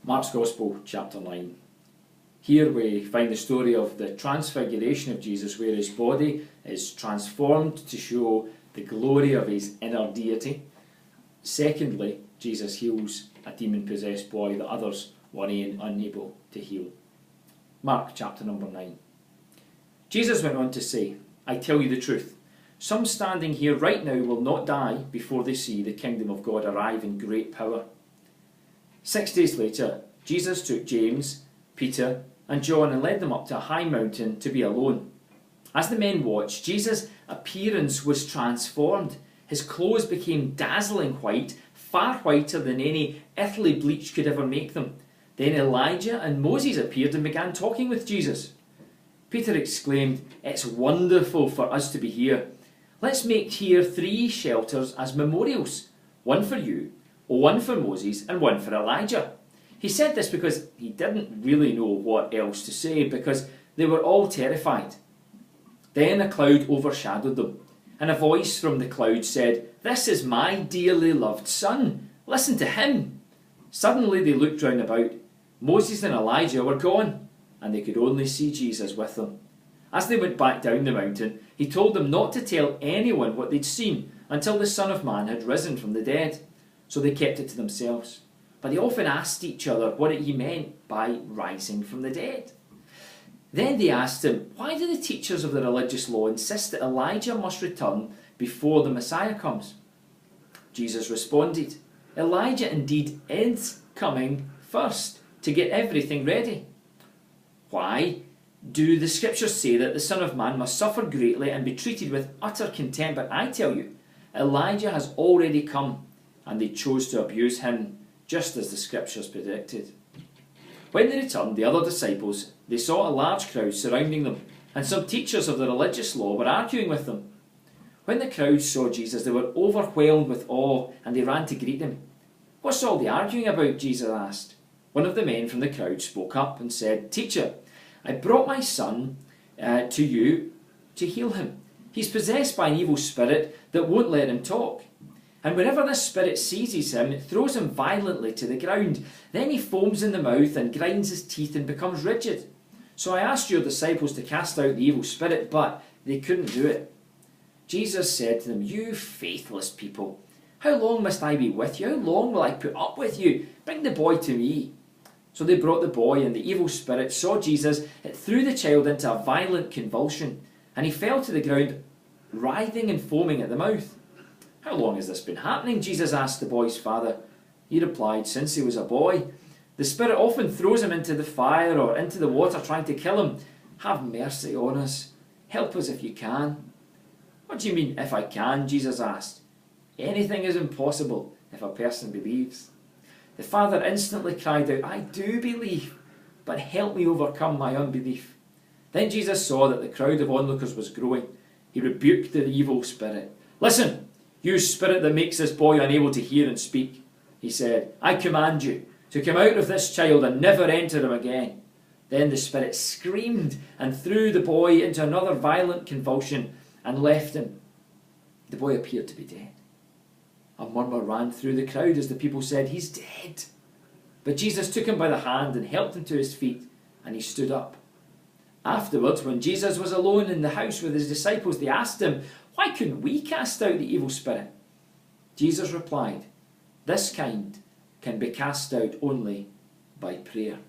Mark's Gospel, chapter 9. Here we find the story of the transfiguration of Jesus, where his body is transformed to show the glory of his inner deity. Secondly, Jesus heals a demon-possessed boy that others were unable to heal. Mark chapter number 9. Jesus went on to say, "I tell you the truth, some standing here right now will not die before they see the kingdom of God arrive in great power." 6 days later, Jesus took James, Peter, and John and led them up to a high mountain to be alone. As the men watched, Jesus' appearance was transformed. His clothes became dazzling white, far whiter than any earthly bleach could ever make them. Then Elijah and Moses appeared and began talking with Jesus. Peter exclaimed, "It's wonderful for us to be here. Let's make here 3 shelters as memorials, one for you, one for Moses, and one for Elijah." He said this because he didn't really know what else to say, because they were all terrified. Then a cloud overshadowed them, and a voice from the cloud said, "This is my dearly loved son. Listen to him." Suddenly they looked round about. Moses and Elijah were gone, and they could only see Jesus with them. As they went back down the mountain, he told them not to tell anyone what they'd seen until the Son of Man had risen from the dead. So they kept it to themselves. But they often asked each other what he meant by rising from the dead. Then they asked him, "Why do the teachers of the religious law insist that Elijah must return before the Messiah comes?" Jesus responded, "Elijah indeed is coming first to get everything ready. Why do the scriptures say that the Son of Man must suffer greatly and be treated with utter contempt? But I tell you, Elijah has already come, and they chose to abuse him, just as the scriptures predicted." When they returned, the other disciples, they saw a large crowd surrounding them, and some teachers of the religious law were arguing with them. When the crowd saw Jesus, they were overwhelmed with awe, and they ran to greet him. "What's all the arguing about?" Jesus asked. One of the men from the crowd spoke up and said, "Teacher, I brought my son to you to heal him. He's possessed by an evil spirit that won't let him talk. And whenever this spirit seizes him, it throws him violently to the ground. Then he foams in the mouth and grinds his teeth and becomes rigid. So I asked your disciples to cast out the evil spirit, but they couldn't do it." Jesus said to them, "You faithless people, how long must I be with you? How long will I put up with you? Bring the boy to me." So they brought the boy, and the evil spirit saw Jesus. It threw the child into a violent convulsion, and he fell to the ground, writhing and foaming at the mouth. "How long has this been happening?" Jesus asked the boy's father. He replied, "Since he was a boy. The spirit often throws him into the fire or into the water trying to kill him. Have mercy on us. Help us if you can." "What do you mean, if I can?" Jesus asked. "Anything is impossible if a person believes." The father instantly cried out, "I do believe, but help me overcome my unbelief." Then Jesus saw that the crowd of onlookers was growing. He rebuked the evil spirit. "Listen, you spirit that makes this boy unable to hear and speak," he said, "I command you to come out of this child and never enter him again." Then the spirit screamed and threw the boy into another violent convulsion and left him. The boy appeared to be dead. A murmur ran through the crowd as the people said, "He's dead." But Jesus took him by the hand and helped him to his feet, and he stood up. Afterwards, when Jesus was alone in the house with his disciples, they asked him, "Why couldn't we cast out the evil spirit?" Jesus replied, "This kind can be cast out only by prayer."